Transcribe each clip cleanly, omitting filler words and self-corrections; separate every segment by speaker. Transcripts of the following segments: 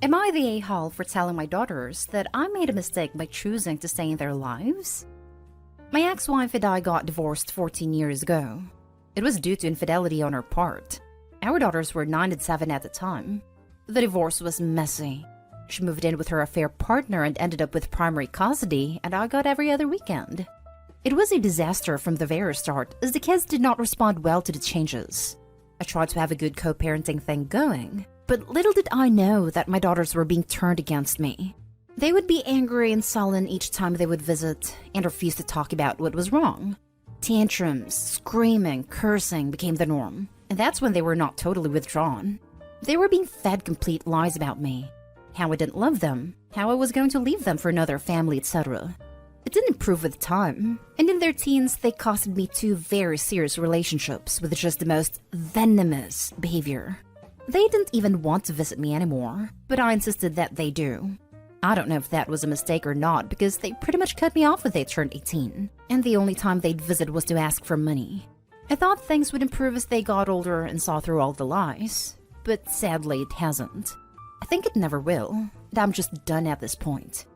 Speaker 1: Am I the a-hole for telling my daughters that I made a mistake by choosing to stay in their lives? My ex-wife and I got divorced 14 years ago. It was due to infidelity on her part. Our daughters were 9 and 7 at the time. The divorce was messy. She moved in with her affair partner and ended up with primary custody, and I got every other weekend. It was a disaster from the very start, as the kids did not respond well to the changes. I tried to have a good co-parenting thing going, but little did I know that my daughters were being turned against me. They would be angry and sullen each time they would visit, and refuse to talk about what was wrong. Tantrums, screaming, cursing became the norm, and that's when they were not totally withdrawn. They were being fed complete lies about me. How I didn't love them, how I was going to leave them for another family, etc. It didn't improve with time, and in their teens they costed me 2 very serious relationships with just the most venomous behavior. They didn't even want to visit me anymore, but I insisted that they do. I don't know if that was a mistake or not, because they pretty much cut me off when they turned 18, and the only time they'd visit was to ask for money. I thought things would improve as they got older and saw through all the lies, but sadly it hasn't. I think it never will, and I'm just done at this point.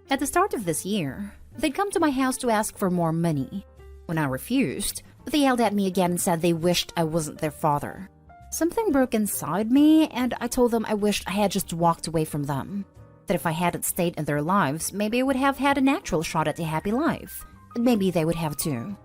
Speaker 1: At the start of this year, they'd come to my house to ask for more money. When I refused, they yelled at me again and said they wished I wasn't their father. Something broke inside me, and I told them I wished I had just walked away from them. That if I hadn't stayed in their lives, maybe I would have had a natural shot at a happy life. And maybe they would have too.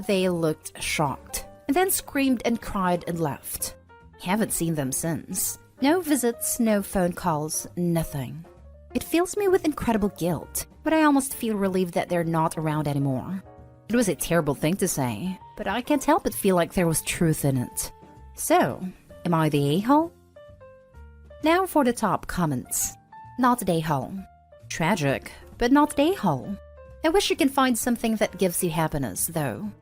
Speaker 1: They looked shocked, and then screamed and cried and left. Haven't seen them since. No visits, no phone calls, nothing. It fills me with incredible guilt, but I almost feel relieved that they're not around anymore. It was a terrible thing to say, but I can't help but feel like there was truth in it. So, am I the a-hole? Now for the top comments. Not the a-hole. Tragic, but not the a-hole. I wish you can find something that gives you happiness, though.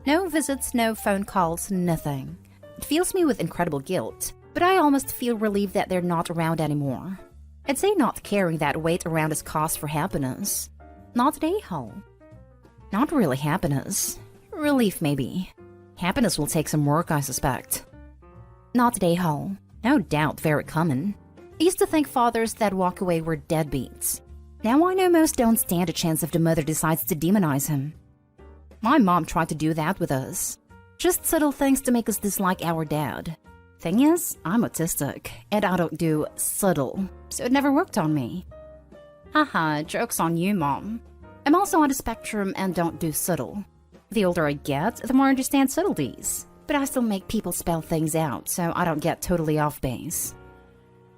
Speaker 1: No visits, no phone calls, nothing. It fills me with incredible guilt, but I almost feel relieved that they're not around anymore. I'd say not carrying that weight around is cause for happiness. Not the a-hole. Not really happiness. Relief, maybe. Happiness will take some work, I suspect. Not the a-hole. No doubt very common. I used to think fathers that walk away were deadbeats. Now I know most don't stand a chance if the mother decides to demonize him. My mom tried to do that with us. Just subtle things to make us dislike our dad. Thing is, I'm autistic, and I don't do subtle, so it never worked on me. Haha, joke's on you, Mom. I'm also on the spectrum and don't do subtle. The older I get, the more I understand subtleties, but I still make people spell things out, so I don't get totally off base.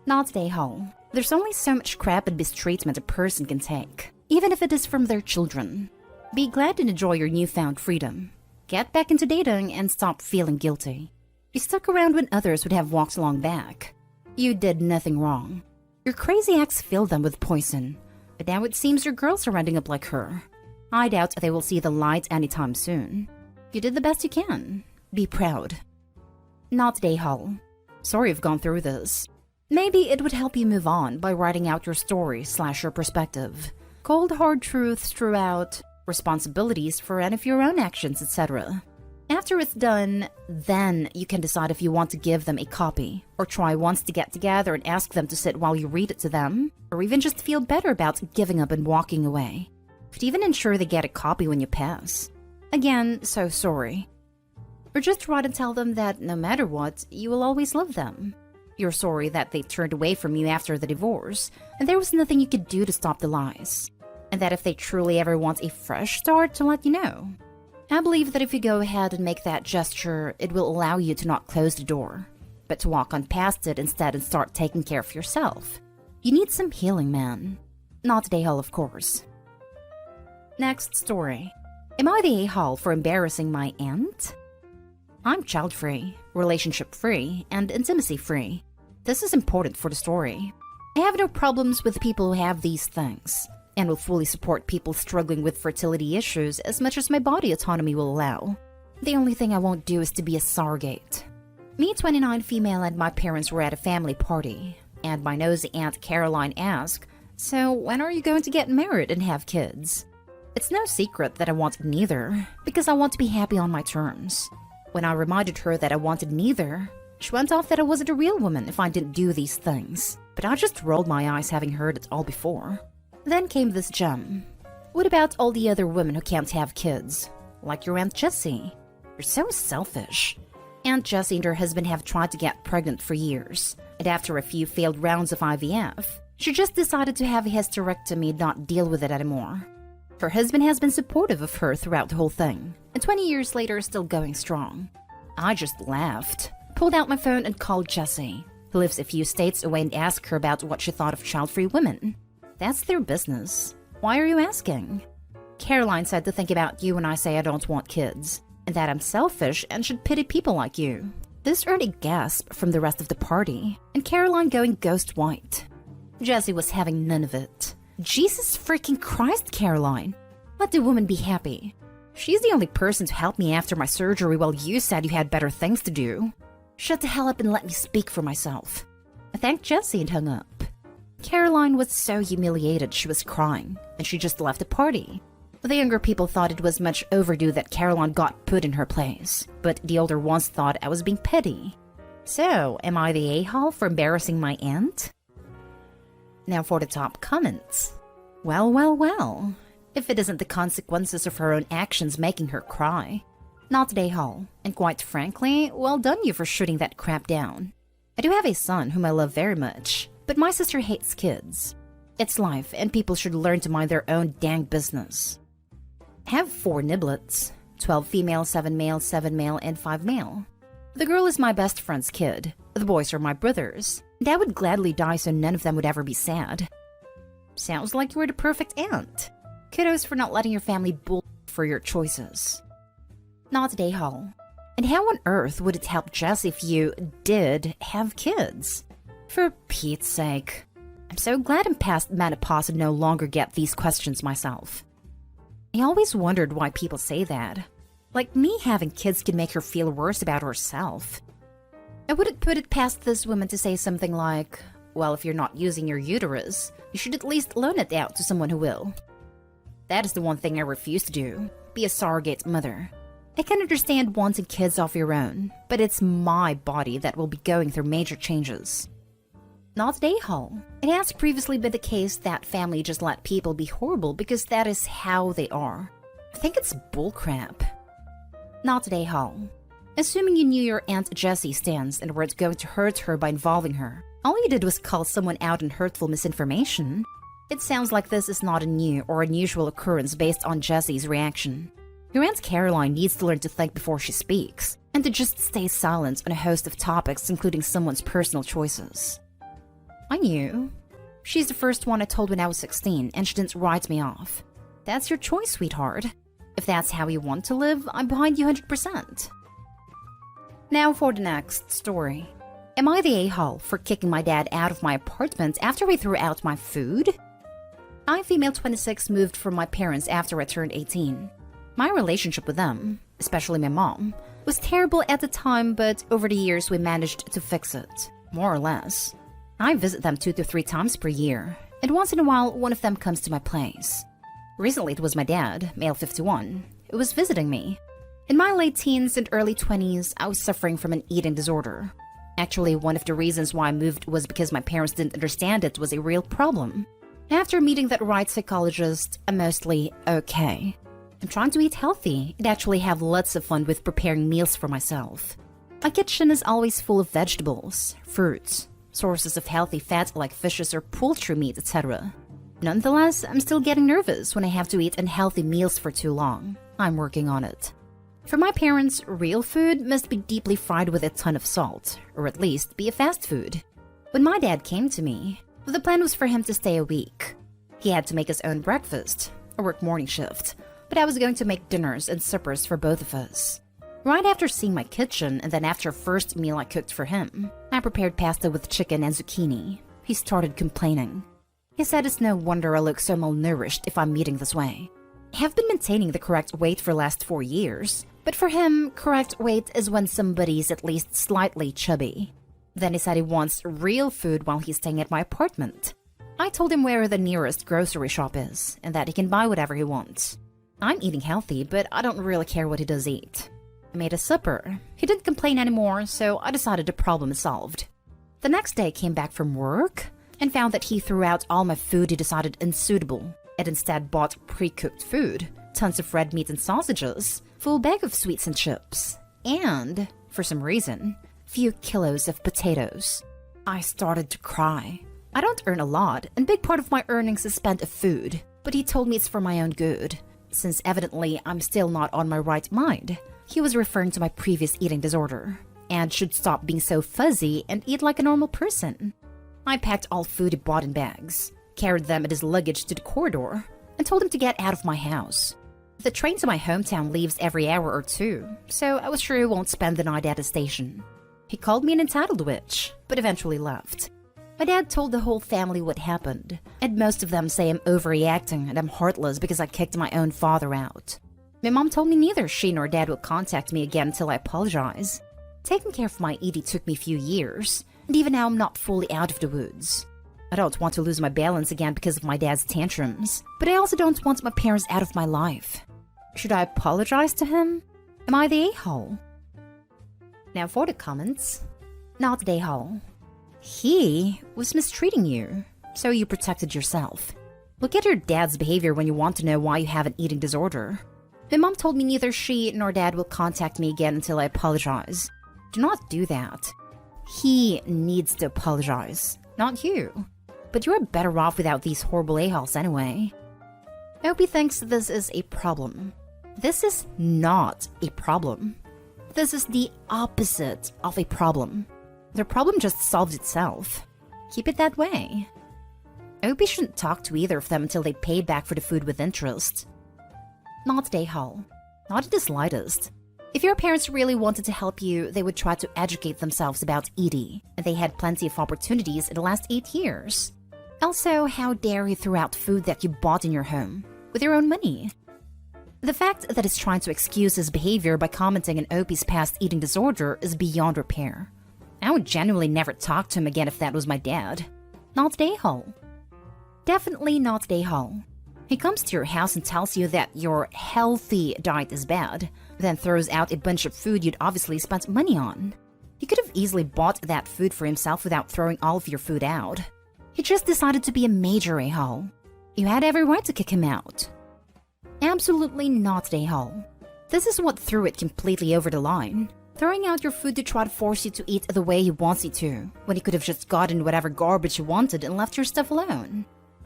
Speaker 1: Not the a-hole. There's only so much crap and mistreatment a person can take, even if it is from their children. Be glad and enjoy your newfound freedom. Get back into dating and stop feeling guilty. You stuck around when others would have walked along back. You did nothing wrong. Your crazy ex filled them with poison, but now it seems your girls are ending up like her. I doubt they will see the light anytime soon. You did the best you can. Be proud. Not the a-hole. Sorry you've gone through this. Maybe it would help you move on by writing out your story / your perspective. Cold hard truths throughout, responsibilities for any of your own actions, etc. After it's done, then you can decide if you want to give them a copy, or try once to get together and ask them to sit while you read it to them, or even just feel better about giving up and walking away. Could even ensure they get a copy when you pass. Again, so sorry. Or just write and tell them that no matter what, you will always love them. You're sorry that they turned away from you after the divorce, and there was nothing you could do to stop the lies. And that if they truly ever want a fresh start, to let you know. I believe that if you go ahead and make that gesture, it will allow you to not close the door, but to walk on past it instead and start taking care of yourself. You need some healing, man. Not the a-hole, of course. Next story. Am I the a-hole for embarrassing my aunt? I'm child-free, relationship-free, and intimacy-free. This is important for the story. I have no problems with people who have these things, and will fully support people struggling with fertility issues as much as my body autonomy will allow. The only thing I won't do is to be a surrogate. Me, 29 female, and my parents were at a family party, and my nosy Aunt Caroline asked, "So when are you going to get married and have kids?" It's no secret that I want neither, because I want to be happy on my terms. When I reminded her that I wanted neither, she went off that I wasn't a real woman if I didn't do these things. But I just rolled my eyes having heard it all before. Then came this gem. What about all the other women who can't have kids? Like your Aunt Jessie. You're so selfish. Aunt Jessie and her husband have tried to get pregnant for years, and after a few failed rounds of IVF, she just decided to have a hysterectomy and not deal with it anymore. Her husband has been supportive of her throughout the whole thing, and 20 years later is still going strong. I just laughed, pulled out my phone and called Jessie, who lives a few states away, and asked her about what she thought of child-free women. That's their business. Why are you asking? Caroline said to think about you when I say I don't want kids, and that I'm selfish and should pity people like you. This earned a gasp from the rest of the party, and Caroline going ghost white. Jessie was having none of it. Jesus freaking Christ, Caroline. Let the woman be happy. She's the only person to help me after my surgery while you said you had better things to do. Shut the hell up and let me speak for myself. I thanked Jessie and hung up. Caroline was so humiliated she was crying, and she just left the party. The younger people thought it was much overdue that Caroline got put in her place, but the older ones thought I was being petty. So, am I the a-hole for embarrassing my aunt? Now for the top comments. Well. If it isn't the consequences of her own actions making her cry. Not an a-hole, and quite frankly, well done you for shooting that crap down. I do have a son whom I love very much, but my sister hates kids. It's life, and people should learn to mind their own dang business. Have 4 niblets, 12 female, 7 male, 7 male, and 5 male. The girl is my best friend's kid, the boys are my brothers, and I would gladly die so none of them would ever be sad. Sounds like you were the perfect aunt. Kudos for not letting your family bull for your choices. Not a hole. And how on earth would it help Jess if you did have kids? For Pete's sake. I'm so glad I'm past menopause and no longer get these questions myself. I always wondered why people say that. Like me having kids can make her feel worse about herself. I wouldn't put it past this woman to say something like, well, if you're not using your uterus, you should at least loan it out to someone who will. That is the one thing I refuse to do, be a surrogate mother. I can understand wanting kids of your own, but it's my body that will be going through major changes. Not an a-hole. It has previously been the case that family just let people be horrible because that is how they are. I think it's bullcrap. Not an a-hole. Assuming you knew your Aunt Jessie stance and weren't going to hurt her by involving her, all you did was call someone out on hurtful misinformation. It sounds like this is not a new or unusual occurrence based on Jessie's reaction. Your Aunt Caroline needs to learn to think before she speaks, and to just stay silent on a host of topics including someone's personal choices. I knew. She's the first one I told when I was 16, and she didn't write me off. That's your choice, sweetheart. If that's how you want to live, I'm behind you 100%. Now for the next story. Am I the a-hole for kicking my dad out of my apartment after he threw out my food? I, female 26, moved from my parents after I turned 18. My relationship with them, especially my mom, was terrible at the time, but over the years we managed to fix it, more or less. I visit them 2 to 3 times per year, and once in a while one of them comes to my place. Recently it was my dad, male 51, who was visiting me. In my late teens and early 20s, I was suffering from an eating disorder. Actually, one of the reasons why I moved was because my parents didn't understand it was a real problem. After meeting that right psychologist, I'm mostly okay. I'm trying to eat healthy and actually have lots of fun with preparing meals for myself. My kitchen is always full of vegetables, fruits, sources of healthy fat like fishes or poultry meat, etc. Nonetheless, I'm still getting nervous when I have to eat unhealthy meals for too long. I'm working on it. For my parents, real food must be deeply fried with a ton of salt, or at least be a fast food. When my dad came to me, the plan was for him to stay a week. He had to make his own breakfast. I work morning shift, but I was going to make dinners and suppers for both of us. Right after seeing my kitchen, and then after first meal I cooked for him, I prepared pasta with chicken and zucchini. He started complaining. He said it's no wonder I look so malnourished if I'm eating this way. I have been maintaining the correct weight for the last 4 years, but for him, correct weight is when somebody's at least slightly chubby. Then he said he wants real food while he's staying at my apartment. I told him where the nearest grocery shop is, and that he can buy whatever he wants. I'm eating healthy, but I don't really care what he does eat. I made a supper. He didn't complain anymore, so I decided the problem is solved. The next day I came back from work, and found that he threw out all my food he decided unsuitable and instead bought pre-cooked food, tons of red meat and sausages, full bag of sweets and chips, and, for some reason, few kilos of potatoes. I started to cry. I don't earn a lot, and big part of my earnings is spent of food, but he told me it's for my own good, since evidently I'm still not on my right mind. He was referring to my previous eating disorder, and should stop being so fuzzy and eat like a normal person. I packed all food he bought in bags, carried them in his luggage to the corridor, and told him to get out of my house. The train to my hometown leaves every hour or two, so I was sure he won't spend the night at the station. He called me an entitled witch, but eventually left. My dad told the whole family what happened, and most of them say I'm overreacting and I'm heartless because I kicked my own father out. My mom told me neither she nor dad will contact me again until I apologize. Taking care of my ED took me a few years, and even now I'm not fully out of the woods. I don't want to lose my balance again because of my dad's tantrums, but I also don't want my parents out of my life. Should I apologize to him? Am I the a-hole? Now for the comments. Not the a-hole. He was mistreating you, so you protected yourself. Look at your dad's behavior when you want to know why you have an eating disorder. My mom told me neither she nor dad will contact me again until I apologize. Do not do that. He needs to apologize, not you. But you're better off without these horrible a-holes anyway. Opie thinks this is a problem. This is not a problem. This is the opposite of a problem. The problem just solved itself. Keep it that way. Opie shouldn't talk to either of them until they paid back for the food with interest. Not a-hole. Not in the slightest. If your parents really wanted to help you, they would try to educate themselves about ED, and they had plenty of opportunities in the last 8 years. Also, how dare you throw out food that you bought in your home, with your own money? The fact that he's trying to excuse his behavior by commenting on Opie's past eating disorder is beyond repair. I would genuinely never talk to him again if that was my dad. Not the a-hole. Definitely not the a-hole. He comes to your house and tells you that your healthy diet is bad, then throws out a bunch of food you'd obviously spent money on. He could have easily bought that food for himself without throwing all of your food out. He just decided to be a major a-hole. You had every right to kick him out. Absolutely not the a-hole. This is what threw it completely over the line. Throwing out your food to try to force you to eat the way he wants you to, when he could have just gotten whatever garbage you wanted and left your stuff alone.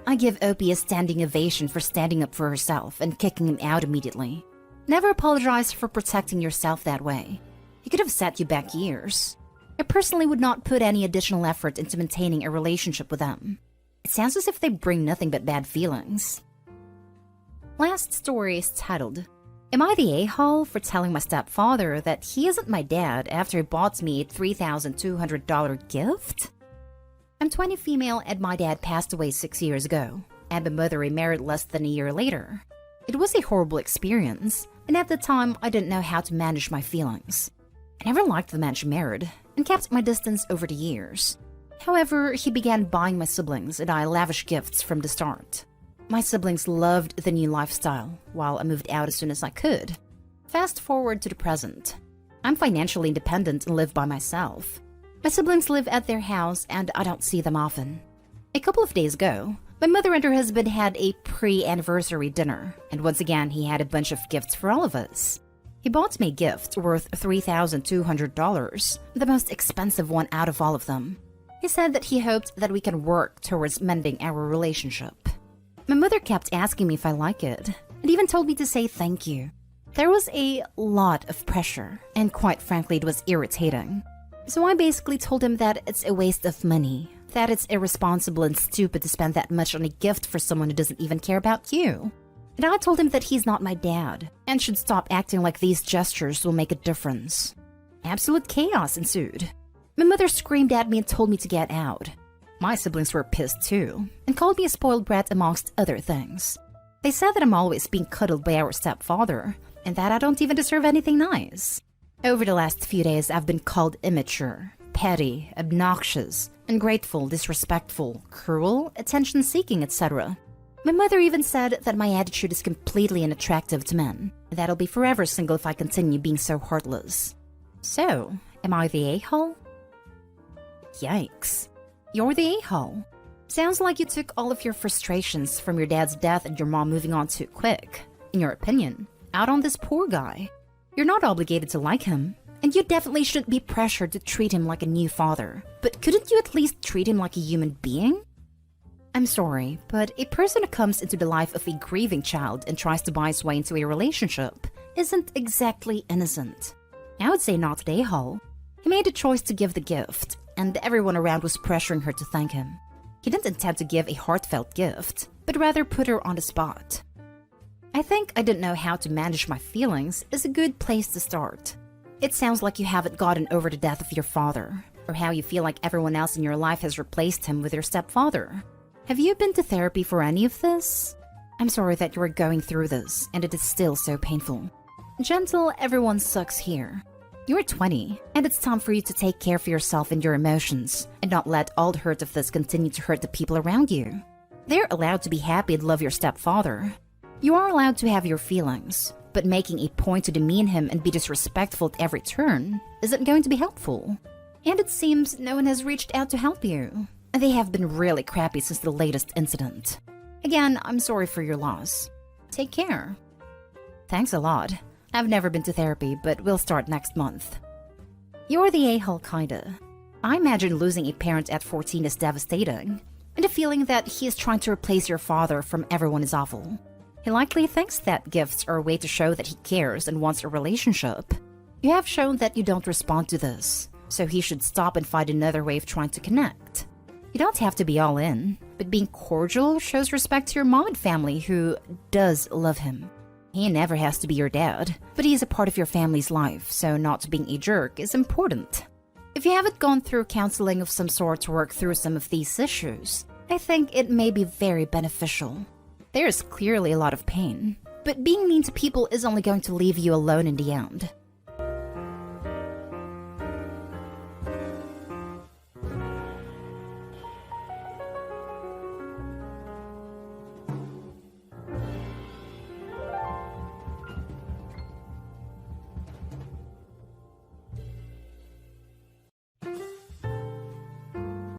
Speaker 1: I give Opie a standing ovation for standing up for herself and kicking him out immediately. Never apologize for protecting yourself that way. He could have set you back years. I personally would not put any additional effort into maintaining a relationship with them. It sounds as if they bring nothing but bad feelings. Last story is titled, Am I the a-hole for telling my stepfather that he isn't my dad after he bought me a $3,200 gift? I'm 20 female and my dad passed away 6 years ago, and my mother remarried less than a year later. It was a horrible experience, and at the time I didn't know how to manage my feelings. I never liked the man she married, and kept my distance over the years. However, he began buying my siblings and I lavish gifts from the start. My siblings loved the new lifestyle, while I moved out as soon as I could. Fast forward to the present. I'm financially independent and live by myself. My siblings live at their house and I don't see them often. A couple of days ago, my mother and her husband had a pre-anniversary dinner, and once again he had a bunch of gifts for all of us. He bought me a gift worth $3,200, the most expensive one out of all of them. He said that he hoped that we can work towards mending our relationship. My mother kept asking me if I like it, and even told me to say thank you. There was a lot of pressure, and quite frankly it was irritating. So I basically told him that it's a waste of money, that it's irresponsible and stupid to spend that much on a gift for someone who doesn't even care about you. And I told him that he's not my dad, and should stop acting like these gestures will make a difference. Absolute chaos ensued. My mother screamed at me and told me to get out. My siblings were pissed too, and called me a spoiled brat amongst other things. They said that I'm always being cuddled by our stepfather, and that I don't even deserve anything nice. Over the last few days, I've been called immature, petty, obnoxious, ungrateful, disrespectful, cruel, attention-seeking, etc. My mother even said that my attitude is completely unattractive to men, and that I'll be forever single if I continue being so heartless. So, am I the a-hole? Yikes. You're the a-hole. Sounds like you took all of your frustrations from your dad's death and your mom moving on too quick, in your opinion, out on this poor guy. You're not obligated to like him, and you definitely shouldn't be pressured to treat him like a new father. But couldn't you at least treat him like a human being? I'm sorry, but a person who comes into the life of a grieving child and tries to buy his way into a relationship isn't exactly innocent. I would say not today, Hall. He made a choice to give the gift, and everyone around was pressuring her to thank him. He didn't intend to give a heartfelt gift, but rather put her on the spot. I think I didn't know how to manage my feelings is a good place to start. It sounds like you haven't gotten over the death of your father, or how you feel like everyone else in your life has replaced him with your stepfather. Have you been to therapy for any of this? I'm sorry that you are going through this, and it is still so painful. Gentle, everyone sucks here. You're 20, and it's time for you to take care of yourself and your emotions, and not let all the hurt of this continue to hurt the people around you. They're allowed to be happy and love your stepfather. You are allowed to have your feelings, but making a point to demean him and be disrespectful at every turn isn't going to be helpful. And it seems no one has reached out to help you. They have been really crappy since the latest incident. Again, I'm sorry for your loss. Take care. Thanks a lot. I've never been to therapy, but we'll start next month. You're the a-hole kinda. I imagine losing a parent at 14 is devastating, and the feeling that he is trying to replace your father from everyone is awful. He likely thinks that gifts are a way to show that he cares and wants a relationship. You have shown that you don't respond to this, so he should stop and find another way of trying to connect. You don't have to be all in, but being cordial shows respect to your mom and family who does love him. He never has to be your dad, but he is a part of your family's life, so not being a jerk is important. If you haven't gone through counseling of some sort to work through some of these issues, I think it may be very beneficial. There is clearly a lot of pain, but being mean to people is only going to leave you alone in the end.